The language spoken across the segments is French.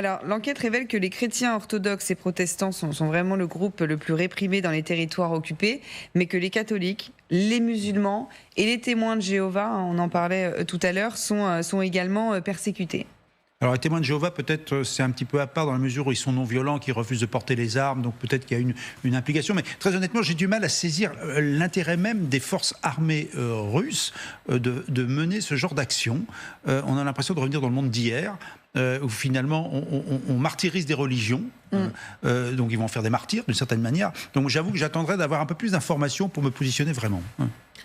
Alors, l'enquête révèle que les chrétiens orthodoxes et protestants sont vraiment le groupe le plus réprimé dans les territoires occupés, mais que les catholiques, les musulmans et les témoins de Jéhovah, hein, on en parlait tout à l'heure, sont également persécutés. Alors les témoins de Jéhovah, peut-être c'est un petit peu à part dans la mesure où ils sont non violents, qu'ils refusent de porter les armes, donc peut-être qu'il y a une implication. Mais très honnêtement, j'ai du mal à saisir l'intérêt même des forces armées russes de mener ce genre d'action. On a l'impression de revenir dans le monde d'hier. Où finalement on martyrise des religions, donc ils vont en faire des martyrs d'une certaine manière. Donc j'avoue que j'attendrai d'avoir un peu plus d'informations pour me positionner vraiment.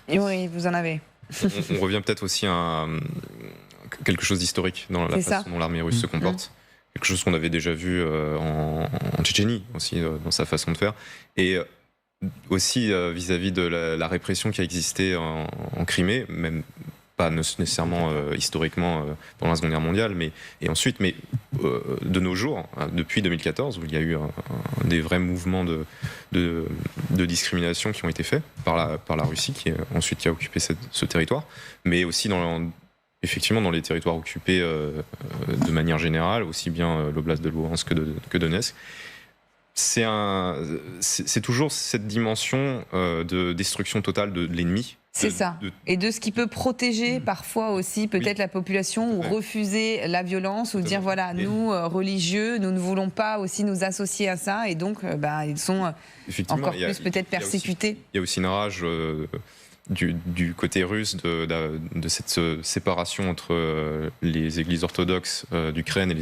Et oui, vous en avez. On revient peut-être aussi à quelque chose d'historique dans la façon dont l'armée russe se comporte. Quelque chose qu'on avait déjà vu en Tchétchénie aussi, dans sa façon de faire. Et aussi vis-à-vis de la répression qui a existé en Crimée, même pas nécessairement historiquement pendant la Seconde Guerre mondiale, mais de nos jours, depuis 2014, où il y a eu des vrais mouvements de discrimination qui ont été faits par la Russie, qui a occupé ce territoire, mais aussi effectivement dans les territoires occupés de manière générale, aussi bien l'oblast de Louhansk que Donetsk. C'est toujours cette dimension de destruction totale de l'ennemi. C'est ça. Et de ce qui peut protéger parfois aussi peut-être la population, ou refuser la violence, ou dire voilà, nous, religieux, nous ne voulons pas aussi nous associer à ça, et donc ils sont encore plus peut-être persécutés. Il y a aussi une rage du côté russe de cette séparation entre les églises orthodoxes d'Ukraine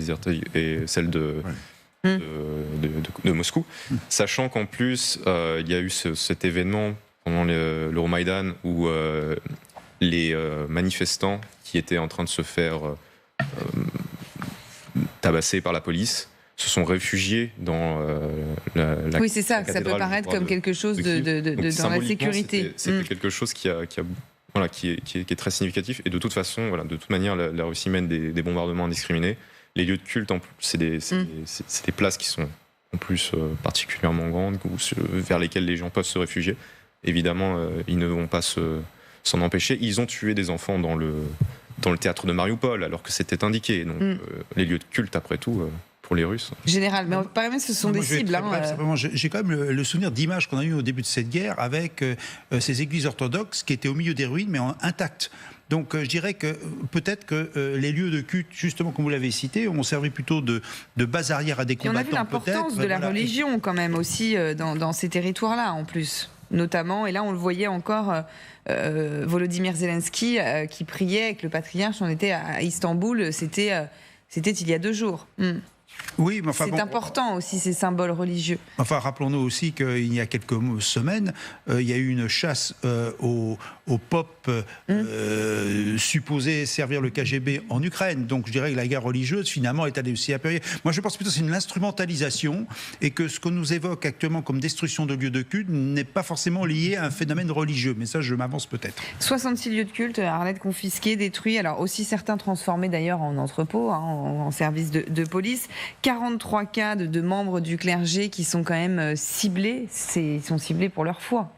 et celles de Moscou, sachant qu'en plus il y a eu cet événement pendant l'Euromaïdan où les manifestants qui étaient en train de se faire tabasser par la police se sont réfiés dans la oui, c'est ça, que ça peut paraître comme quelque chose dans la sécurité. C'était quelque chose qui est très significatif. Et de toute façon, de toute manière, la Russie mène des bombardements indiscriminés. Les lieux de culte, en plus, c'est des places qui sont en plus particulièrement grandes, vers lesquelles les gens peuvent se réfugier. Évidemment, ils ne vont pas s'en empêcher. Ils ont tué des enfants dans le théâtre de Mariupol, alors que c'était indiqué. Donc, les lieux de culte, après tout, pour les Russes. Général, mais apparemment, ce sont des cibles. J'ai quand même le souvenir d'images qu'on a eues au début de cette guerre avec ces églises orthodoxes qui étaient au milieu des ruines, mais intactes. Donc je dirais que peut-être que les lieux de culte, justement comme vous l'avez cité, ont servi plutôt de base arrière à des combattants. Et on a vu l'importance de la religion quand même aussi dans ces territoires-là en plus. Notamment, et là on le voyait encore, Volodymyr Zelensky qui priait avec le patriarche. On était à Istanbul, c'était il y a 2 jours. Oui, mais enfin, c'est important aussi, ces symboles religieux. Enfin, rappelons-nous aussi qu'il y a quelques semaines, il y a eu une chasse au pop supposé servir le KGB en Ukraine. Donc je dirais que la guerre religieuse, finalement, est allée aussi à péril. Moi, je pense plutôt que c'est une instrumentalisation et que ce qu'on nous évoque actuellement comme destruction de lieux de culte n'est pas forcément lié à un phénomène religieux. Mais ça, je m'avance peut-être. 66 lieux de culte, Arlette, confisqués, détruits. Alors aussi certains transformés d'ailleurs en entrepôts, en service de police. 43 cas de membres du clergé qui sont quand même ciblés. Ils sont ciblés pour leur foi.